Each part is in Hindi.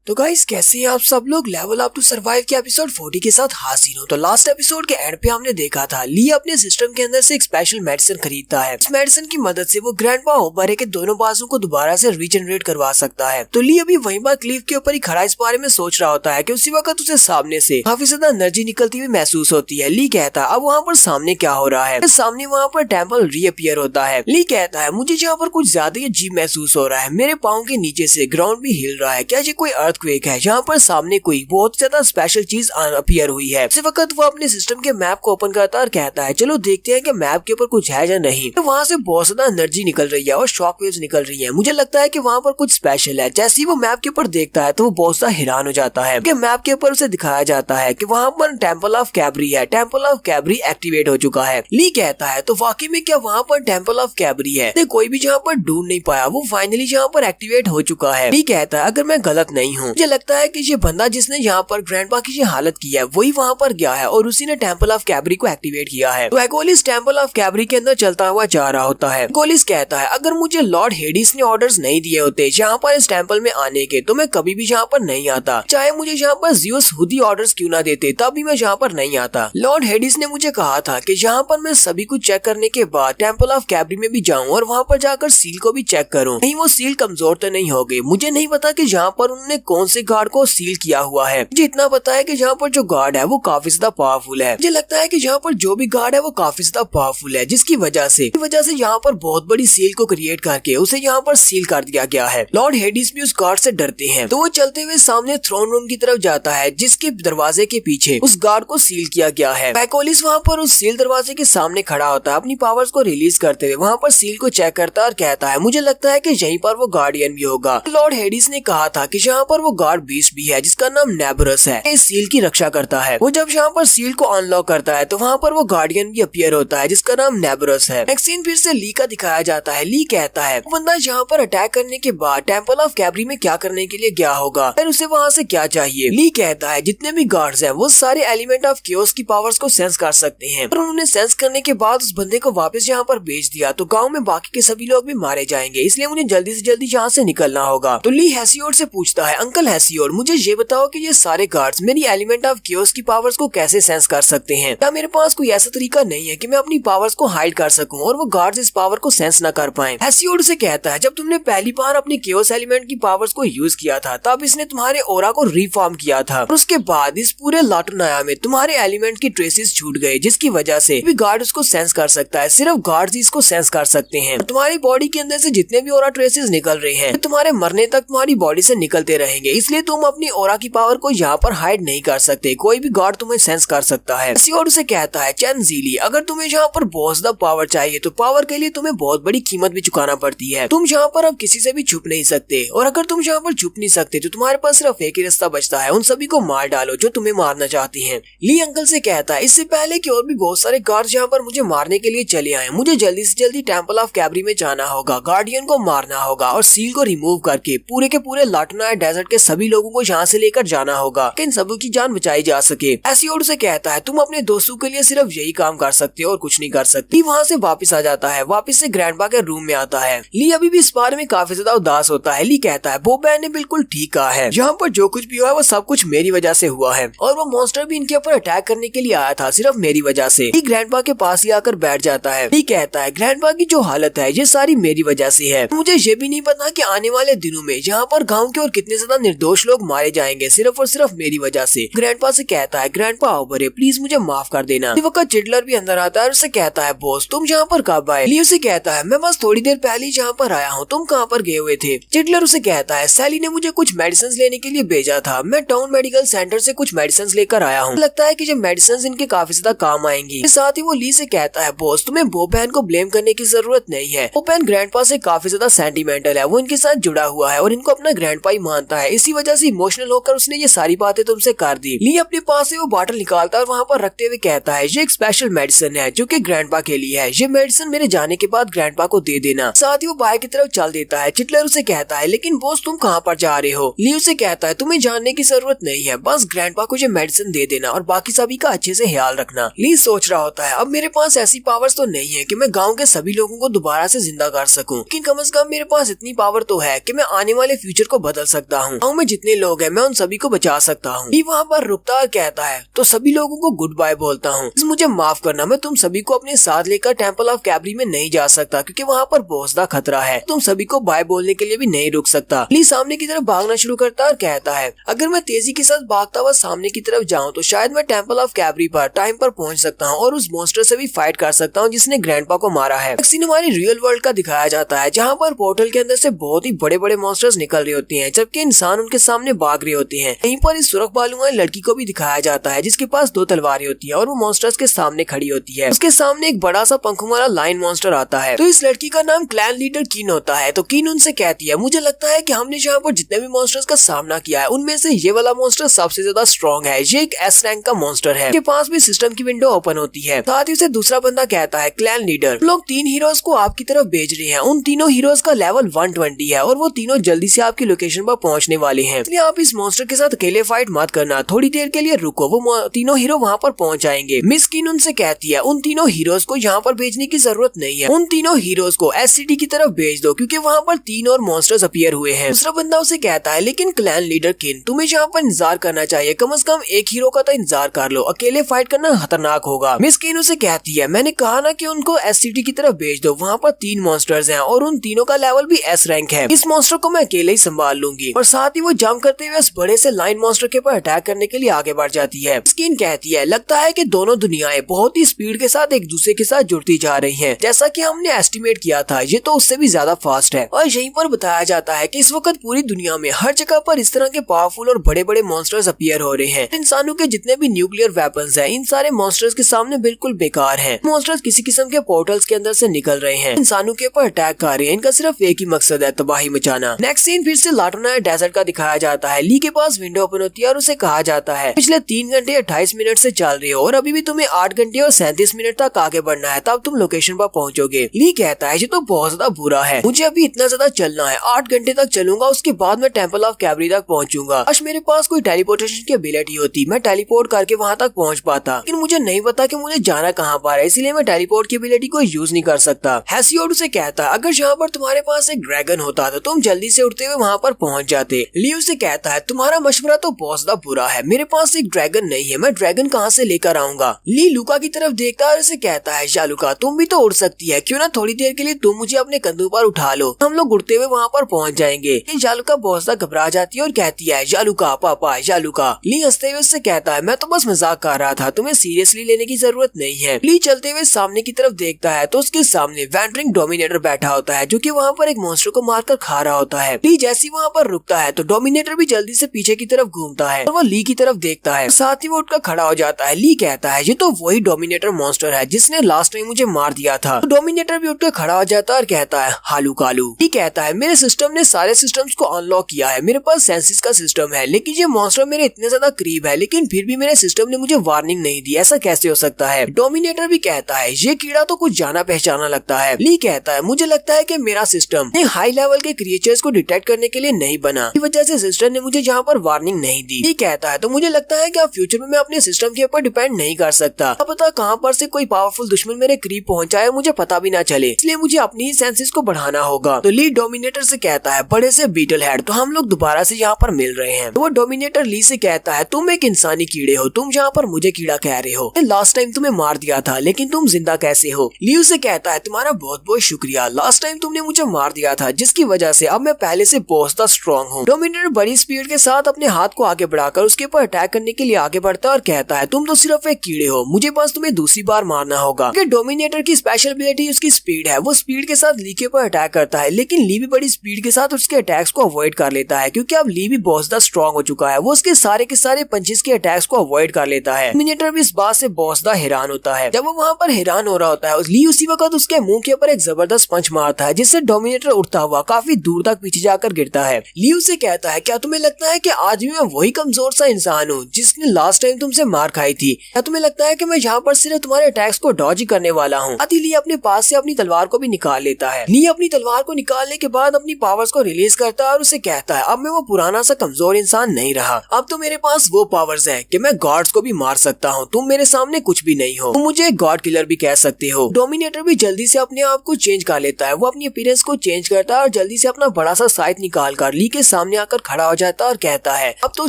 तो गाइस कैसे हैं आप सब लोग। लेवल अप टू सर्वाइव के एपिसोड 40 के साथ हाजिर हूँ। तो लास्ट एपिसोड के एंड पे हमने देखा था ली अपने सिस्टम के अंदर से एक स्पेशल मेडिसिन खरीदता है। इस मेडिसिन की मदद से वो ग्रैंडपा ओबरे के दोनों बाजू को दोबारा से रीजनरेट करवा सकता है। तो ली अभी वहीं पर क्लिफ के ऊपर ही खड़ा इस बारे में सोच रहा होता है कि उसी वक्त उसे सामने से काफी ज्यादा एनर्जी निकलती हुई महसूस होती है। ली कहता है अब वहाँ पर सामने क्या हो रहा है। सामने वहाँ पर टेम्पल रीअपियर होता है। ली कहता है मुझे यहाँ पर कुछ ज्यादा ही अजीब महसूस हो रहा है। मेरे पाँव के नीचे से ग्राउंड भी हिल रहा है। क्या ये कोई अर्थक्वेक है? यहाँ पर सामने कोई बहुत ज्यादा स्पेशल चीज अपीयर हुई है। इसी वक्त वो अपने सिस्टम के मैप को ओपन करता है और कहता है चलो देखते हैं कि मैप के ऊपर कुछ है या नहीं। तो वहाँ से बहुत ज्यादा एनर्जी निकल रही है और शॉक वेव्स निकल रही है। मुझे लगता है कि वहाँ पर कुछ स्पेशल है। जैसे ही वो मैप के ऊपर देखता है तो वो बहुत सा हैरान हो जाता है कि मैप के ऊपर उसे दिखाया जाता है कि वहाँ पर टेम्पल ऑफ कैबरी है। टेम्पल ऑफ कैबरी एक्टिवेट हो चुका है। ली कहता है तो वाकई में क्या वहाँ पर टेम्पल ऑफ कैबरी है? कोई भी जहाँ पर ढूंढ नहीं पाया, वो फाइनली जहाँ पर एक्टिवेट हो चुका है। ली कहता है अगर मैं गलत नहीं हूँ, मुझे लगता है कि ये बंदा जिसने यहाँ पर ग्रैंडपा की हालत की है वही वहाँ पर गया है और उसी ने टेम्पल ऑफ कैबरी को एक्टिवेट किया है। तो एकोलिस टेम्पल ऑफ कैबरी के अंदर चलता हुआ जा रहा होता है। एकोलिस कहता है अगर मुझे लॉर्ड हेडिस ने ऑर्डर्स नहीं दिए होते यहाँ पर इस टेम्पल में आने के, तो मैं कभी भी यहाँ पर नहीं आता। चाहे मुझे यहाँ पर ज़्यूस खुद ही ऑर्डर्स क्यों ना देते, तब भी मैं यहाँ पर नहीं आता। लॉर्ड हेडिस ने मुझे कहा था कि यहाँ पर मैं सभी कुछ चेक करने के बाद टेम्पल ऑफ कैबरी में भी जाऊँ और वहाँ पर जाकर सील को भी चेक करूँ, कहीं वो सील कमजोर तो नहीं हो गई। मुझे नहीं पता कि यहाँ पर उन्होंने कौन से गार्ड को सील किया हुआ है। मुझे इतना पता है कि यहाँ पर जो गार्ड है वो काफी ज्यादा पावरफुल है। मुझे लगता है कि यहाँ पर जो भी गार्ड है वो काफी ज्यादा पावरफुल है, जिसकी वजह से यहाँ पर बहुत बड़ी सील को क्रिएट करके उसे यहाँ पर सील कर दिया गया है। लॉर्ड हेडिस भी उस गार्ड से डरते हैं, तो वो चलते हुए सामने थ्रोन रूम की तरफ जाता है, जिसके दरवाजे के पीछे उस गार्ड को सील किया गया है। पैकोलिस वहाँ पर उस सील दरवाजे के सामने खड़ा होता है, अपनी पावर्स को रिलीज करते हुए वहाँ पर सील को चेक करता है और कहता है मुझे लगता है कि यहीं पर वो गार्डियन भी होगा। लॉर्ड हेडिस ने कहा था कि यहाँ पर वो गार्ड बीस्ट भी है जिसका नाम नेबरस है, इस सील की रक्षा करता है। वो जब यहाँ पर सील को अनलॉक करता है तो वहाँ पर वो गार्डियन भी अपीयर होता है जिसका नाम नेबरस है। नेक्स्ट सीन फिर से ली का दिखाया जाता है। ली कहता है वो बंदा यहाँ पर अटैक करने के बाद टेम्पल ऑफ कैबरी में क्या करने के लिए गया होगा, फिर उसे वहाँ से क्या चाहिए। ली कहता है जितने भी गार्ड्स हैं वो सारे एलिमेंट ऑफ केओस की पावर्स को सेंस कर सकते हैं, पर उन्होंने सेंस करने के बाद उस बंदे को वापस यहाँ पर भेज दिया तो गाँव में बाकी के सभी लोग भी मारे जाएंगे, इसलिए मुझे जल्दी से जल्दी यहाँ से निकलना होगा। तो ली हेसियोड से पूछता है अंकल हेसियोड मुझे ये बताओ कि ये सारे गार्ड्स मेरी एलिमेंट ऑफ केओस की पावर्स को कैसे सेंस कर सकते हैं? क्या मेरे पास कोई ऐसा तरीका नहीं है कि मैं अपनी पावर्स को हाइड कर सकूं और वो गार्ड्स इस पावर को सेंस न कर पाएं? हेसियोड से कहता है जब तुमने पहली बार अपनी केओस एलिमेंट की पावर्स को यूज किया था तब इसने तुम्हारे ओरा को रिफॉर्म किया था और उसके बाद इस पूरे लाटुनाया में तुम्हारे एलिमेंट की ट्रेसेस छूट गए, जिसकी वजह से भी गार्ड उसको सेंस कर सकता है। सिर्फ गार्ड्स इसको सेंस कर सकते हैं। तुम्हारी बॉडी के अंदर से जितने भी ओरा ट्रेसेस निकल रहे हैं तुम्हारे मरने तक तुम्हारी बॉडी से निकलते रहेंगे, इसलिए तुम अपनी ओरा की पावर को यहाँ पर हाइड नहीं कर सकते। कोई भी गार्ड तुम्हें सेंस कर सकता है। हेसियोड से कहता है चैन ज़ीली अगर तुम्हें यहाँ पर बहुत ज्यादा पावर चाहिए तो पावर के लिए तुम्हें बहुत बड़ी कीमत भी चुकाना पड़ती है। तुम यहाँ पर अब किसी से भी छुप नहीं सकते और अगर तुम यहाँ पर छुप नहीं सकते तो तुम्हारे पास सिर्फ एक ही रास्ता बचता है, उन सभी को मार डालो जो तुम्हें मारना चाहती हैं। ली अंकल से कहता है इससे पहले कि और भी बहुत सारे गार्ड्स यहाँ पर मुझे मारने के लिए चले आए, मुझे जल्दी से जल्दी टेम्पल ऑफ कैबरी में जाना होगा, गार्डियन को मारना होगा और सील को रिमूव करके पूरे के पूरे लाटुनाया डेजर्ट के सभी लोगों को यहाँ से लेकर जाना होगा कि इन सबों की जान बचाई जा सके। हेसियोड से कहता है तुम अपने दोस्तों के लिए सिर्फ यही काम कर सकते हो और कुछ नहीं कर सकती। वहाँ से वापस आ जाता है, वापस से ग्रैंडपा के रूम में आता है। ली अभी भी इस बारे में काफी ज्यादा उदास होता है। ली कहता है बोबैन ने बिल्कुल ठीक कहा है, यहाँ पर जो कुछ भी हुआ है वो सब कुछ मेरी वजह से हुआ है और वो मॉन्स्टर भी इनके ऊपर अटैक करने के लिए आया था सिर्फ मेरी वजह से। ली ग्रैंडपा के पास ही आकर बैठ जाता है। ली कहता है ग्रैंडपा की जो हालत है ये सारी मेरी वजह से है। मुझे ये भी नहीं पता कि आने वाले दिनों में यहाँ पर गाँव के और कितने ज्यादा निर्दोष लोग मारे जाएंगे सिर्फ और सिर्फ मेरी वजह से। ग्रैंडपा से कहता है ग्रैंडपा ओबरे प्लीज मुझे माफ कर देना। इसी वक्त चिडलर भी अंदर आता है और उसे कहता है बॉस तुम यहाँ पर कब आए? ली उसे कहता है मैं बस थोड़ी देर पहले यहाँ पर आया हूँ, तुम कहाँ पर गए हुए थे? चिडलर उसे कहता है सैली ने मुझे कुछ मेडिसिन लेने के लिए भेजा था, मैं टाउन मेडिकल सेंटर से कुछ मेडिसिन लेकर आया हूँ, लगता है कि ये मेडिसिन इनके काफी ज्यादा काम आएंगी। साथ ही वो ली से कहता है बॉस तुम्हें बोबैन को ब्लेम करने की जरूरत नहीं है, बोबैन ग्रैंडपा से काफी ज्यादा सेंटिमेंटल है, वो इनके साथ जुड़ा हुआ है और इनको अपना ग्रैंडपा ही मानता है, इसी वजह से इमोशनल होकर उसने ये सारी बातें तुमसे कर दी। ली अपने पास से वो बॉटल निकालता है और वहाँ पर रखते हुए कहता है ये एक स्पेशल मेडिसिन है जो कि ग्रैंडपा के लिए है, ये मेडिसिन मेरे जाने के बाद ग्रैंडपा को दे देना। साथ ही वो बाहर की तरफ चल देता है। चिटलर उसे कहता है लेकिन बॉस तुम कहाँ पर जा रहे हो? ली उसे कहता है तुम्हें जानने की जरूरत नहीं है, बस ग्रैंडपा को ये मेडिसिन दे देना और बाकी सभी का अच्छे से ख्याल रखना। ली सोच रहा होता है अब मेरे पास ऐसी पावर्स तो नहीं है कि मैं गाँव के सभी लोगों को दोबारा से जिंदा कर सकूं, लेकिन कम से कम मेरे पास इतनी पावर तो है कि मैं आने वाले फ्यूचर को बदल सकता हूँ। हूँ, गाँव में जितने लोग हैं मैं उन सभी को बचा सकता हूँ। ली वहाँ पर रुकता और कहता है तो सभी लोगों को गुड बाय बोलता हूँ, मुझे माफ करना, मैं तुम सभी को अपने साथ लेकर टेम्पल ऑफ कैबरी में नहीं जा सकता क्योंकि वहाँ पर बहुत ज्यादा खतरा है, तुम सभी को बाय बोलने के लिए भी नहीं रुक सकता। ली सामने की तरफ भागना शुरू करता है और कहता है अगर मैं तेजी के साथ भागता हुआ सामने की तरफ जाऊँ तो शायद मैं टेम्पल ऑफ कैबरी पर टाइम पर पहुंच सकता हूँ और उस मॉन्स्टर से भी फाइट कर सकता हूँ जिसने ग्रैंडपा को मारा है। सीन हमारी रियल वर्ल्ड का दिखाया जाता है जहाँ पर पोर्टल के अंदर से बहुत ही बड़े बड़े मॉन्स्टर्स निकल रही होती हैं जबकि इंसान उनके सामने भाग रहे होते हैं। यहीं पर इस सुरख बालू वाली लड़की को भी दिखाया जाता है जिसके पास 2 तलवारें होती है और वो मॉन्स्टर्स के सामने खड़ी होती है। उसके सामने एक बड़ा सा पंखों वाला लाइन मॉन्स्टर आता है। तो इस लड़की का नाम क्लैन लीडर कीन होता है। तो कीन उनसे कहती है मुझे लगता है कि हमने जहाँ पर जितने भी मॉन्स्टर्स का सामना किया है उनमें से ये वाला मॉन्स्टर सबसे ज्यादा स्ट्रॉन्ग है, ये एक एस रैंक का मॉन्स्टर है। उसके पास भी सिस्टम की विंडो ओपन होती है। साथ ही उसे दूसरा बंदा कहता है क्लैन लीडर लोग 3 हीरोज को आपकी तरफ भेज रहे हैं, उन तीनों हीरोज का लेवल 120 है और वो तीनों जल्दी से आपकी लोकेशन पर पहुंचने वाले हैं, इसलिए आप इस मॉन्स्टर के साथ अकेले फाइट मत करना, थोड़ी देर के लिए रुको, वो तीनों हीरो वहाँ पर पहुंच जाएंगे। मिस कीन उनसे कहती है उन तीनों हीरोज को यहाँ पर भेजने की जरूरत नहीं है, उन तीनों हीरोज को एससीडी की तरफ भेज दो क्योंकि वहाँ पर 3 और मॉन्स्टर्स अपीयर हुए हैं। दूसरा बंदा उसे कहता है लेकिन क्लैन लीडर किन तुम्हें यहाँ पर इंतजार करना चाहिए, कम से कम एक हीरो का तो इंतजार कर लो, अकेले फाइट करना खतरनाक होगा। मिस कीन उसे कहती है मैंने कहा ना कि उनको एससीडी की तरफ भेज दो, वहाँ पर 3 मॉन्स्टर्स हैं और उन तीनों का लेवल भी एस रैंक है, इस मॉन्स्टर को मैं अकेले ही संभाल लूंगी। और साथ ही वो जंप करते हुए उस बड़े से लाइन मॉन्स्टर के ऊपर अटैक करने के लिए आगे बढ़ जाती है। स्किन कहती है लगता है कि दोनों दुनियाएं बहुत ही स्पीड के साथ एक दूसरे के साथ जुड़ती जा रही हैं, जैसा कि हमने एस्टिमेट किया था ये तो उससे भी ज्यादा फास्ट है। और यहीं पर बताया जाता है कि इस वक्त पूरी दुनिया में हर जगह पर इस तरह के पावरफुल और बड़े बड़े मॉन्स्टर्स अपीयर हो रहे हैं। इंसानों के जितने भी न्यूक्लियर वेपन्स हैं इन सारे मॉन्स्टर्स के सामने बिल्कुल बेकार हैं। मॉन्स्टर्स किसी किस्म के पोर्टल्स के अंदर से निकल रहे हैं, इंसानों के ऊपर अटैक कर रहे हैं, इनका सिर्फ एक ही मकसद है तबाही मचाना। नेक्स्ट सीन फिर से लाटोना डेजर्ट का दिखाया जाता है। ली के पास विंडो ओपन होती है और उसे कहा जाता है पिछले 3 घंटे 28 मिनट से चल रही हो और अभी भी तुम्हें 8 घंटे और 37 मिनट तक आगे बढ़ना है, तब तुम लोकेशन पर पहुंचोगे। ली कहता है ये तो बहुत ज्यादा बुरा है, मुझे अभी इतना ज्यादा चलना है, 8 घंटे तक चलूंगा, उसके बाद मैं टेम्पल ऑफ कैबरी तक पहुंचूंगा। आज मेरे पास कोई टेलीपोर्टेशन की एबिलिटी होती मैं टेलीपोर्ट करके वहाँ तक पहुँच पाता, लेकिन मुझे नहीं पता कि मुझे जाना कहाँ पर है, इसलिए मैं टेलीपोर्ट की एबिलिटी को यूज नहीं कर सकता। हेसियोड उसे कहता है अगर यहाँ पर तुम्हारे पास एक ड्रैगन होता तो तुम जल्दी से उड़ते हुए वहाँ पर पहुँच जाते। ली उसे कहता है तुम्हारा मशवरा तो बहुत ज्यादा बुरा है, मेरे पास एक ड्रैगन नहीं है, मैं ड्रैगन कहाँ से लेकर आऊंगा। ली लुका की तरफ देखता है और उसे कहता है शालुका तुम भी तो उड़ सकती है, क्यों ना थोड़ी देर के लिए तुम मुझे अपने कंधों पर उठा लो, हम लोग उड़ते हुए वहाँ पर पहुँच जाएंगे। शालुका बहुत ज्यादा घबरा जाती है और कहती है शालुका पापा शालुका। ली हंसते हुए उससे कहता है मैं तो बस मजाक कर रहा था, तुम्हें सीरियसली लेने की जरूरत नहीं है। ली चलते हुए सामने की तरफ देखता है तो उसके सामने वैंडरिंग डोमिनेटर बैठा होता है जो कि वहाँ पर एक मॉन्स्टर को मारकर खा रहा होता है। ली जैसी वहाँ पर रुकता है तो डोमिनेटर भी जल्दी से पीछे की तरफ घूमता है और वो ली की तरफ देखता है, साथ ही वो उठकर खड़ा हो जाता है। ली कहता है ये तो वही डोमिनेटर मॉन्स्टर है जिसने लास्ट टाइम मुझे मार दिया था। तो डोमिनेटर भी उठकर खड़ा हो जाता है और कहता है हालू कालू। ली कहता है मेरे सिस्टम ने सारे सिस्टम्स को अनलॉक किया है, मेरे पास सेंसिस का सिस्टम है, लेकिन ये मॉन्स्टर मेरे इतने ज्यादा करीब है लेकिन फिर भी मेरे सिस्टम ने मुझे वार्निंग नहीं दी, ऐसा कैसे हो सकता है। डोमिनेटर भी कहता है ये कीड़ा तो कुछ जाना पहचाना लगता है। ली कहता है मुझे लगता है कि मेरा सिस्टम हाई लेवल के क्रिएचर्स को डिटेक्ट करने के लिए नहीं बना, इस वजह से सिस्टम ने मुझे जहाँ पर वार्निंग नहीं दी। ली कहता है तो मुझे लगता है कि अब फ्यूचर में मैं अपने सिस्टम के ऊपर डिपेंड नहीं कर सकता, अब पता कहाँ पर से कोई पावरफुल दुश्मन मेरे करीब पहुंचा है मुझे पता भी ना चले, इसलिए मुझे अपनी ही सेंसेस को बढ़ाना होगा। तो ली डोमिनेटर से कहता है बड़े से बीटल हेड तो हम लोग दोबारा से यहाँ पर मिल रहे हैं। तो वो डोमिनेटर ली से कहता है तुम एक इंसानी कीड़े हो, तुम यहाँ पर मुझे कीड़ा कह रहे हो, लास्ट टाइम तुम्हें मार दिया था लेकिन तुम जिंदा कैसे हो। ली उसे कहता है तुम्हारा बहुत बहुत शुक्रिया, लास्ट टाइम तुमने मुझे मार दिया था जिसकी वजह से अब मैं पहले से बहुत ज्यादा स्ट्रॉन्ग हूँ। डोमिनेटर बड़ी स्पीड के साथ अपने हाथ को आगे बढ़ाकर उसके ऊपर अटैक करने के लिए आगे बढ़ता है और कहता है तुम तो सिर्फ एक कीड़े हो, मुझे बस तुम्हें दूसरी बार मारना होगा। डोमिनेटर की स्पेशल एबिलिटी उसकी स्पीड है, वो स्पीड के साथ ली के ऊपर अटैक करता है, लेकिन ली भी बड़ी स्पीड के साथ उसके अटैक्स को अवॉइड कर लेता है क्योंकि अब ली भी बहुत ज्यादा स्ट्रॉन्ग हो चुका है, वो उसके सारे के सारे पंचेस के अटैक्स को अवॉइड कर लेता है। डोमिनेटर भी इस बात से बहुत ज्यादा हैरान होता है। जब वो वहाँ पर हैरान हो रहा होता है ली उसी वक्त उसके मुंह के ऊपर एक जबरदस्त पंच मारता है जिससे डोमिनेटर उड़ता हुआ काफी दूर तक पीछे जाकर गिरता है। ली उसे कहता है क्या तुम्हें लगता है कि आज भी मैं वही कमजोर सा इंसान हूँ जिसने लास्ट टाइम तुमसे मार खाई थी, क्या तुम्हें लगता है कि मैं यहाँ पर सिर्फ तुम्हारे अटैक्स को डॉज ही करने वाला हूँ। ली अपने पास से अपनी तलवार को भी निकाल लेता है। ली अपनी तलवार को निकालने के बाद अपनी पावर्स को रिलीज करता है और उसे कहता है अब मैं वो पुराना सा कमजोर इंसान नहीं रहा, अब तो मेरे पास वो पावर्स हैं कि मैं गॉड्स को भी मार सकता हूँ, तुम मेरे सामने कुछ भी नहीं हो, तुम मुझे गॉड किलर भी कह सकते हो। डोमिनेटर भी जल्दी से अपने आप को चेंज कर लेता है, वो अपनी अपीयरेंस को चेंज करता है और जल्दी से अपना बड़ा सा साइट निकाल कर ली के सामने सामने आकर खड़ा हो जाता है और कहता है अब तो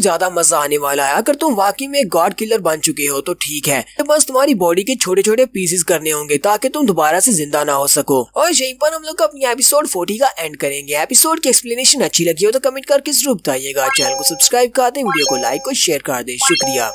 ज्यादा मजा आने वाला है, अगर तुम वाकई में एक गॉड किलर बन चुके हो तो ठीक है, तो बस तुम्हारी बॉडी के छोटे छोटे पीसेस करने होंगे ताकि तुम दोबारा से जिंदा ना हो सको। और यहीं पर हम लोग अपनी एपिसोड 40 का एंड करेंगे। एपिसोड की एक्सप्लेनेशन अच्छी लगी हो तो कमेंट करके जरूर बताइएगा। चैनल को सब्सक्राइब कर दें, वीडियो को लाइक और शेयर कर दें। शुक्रिया।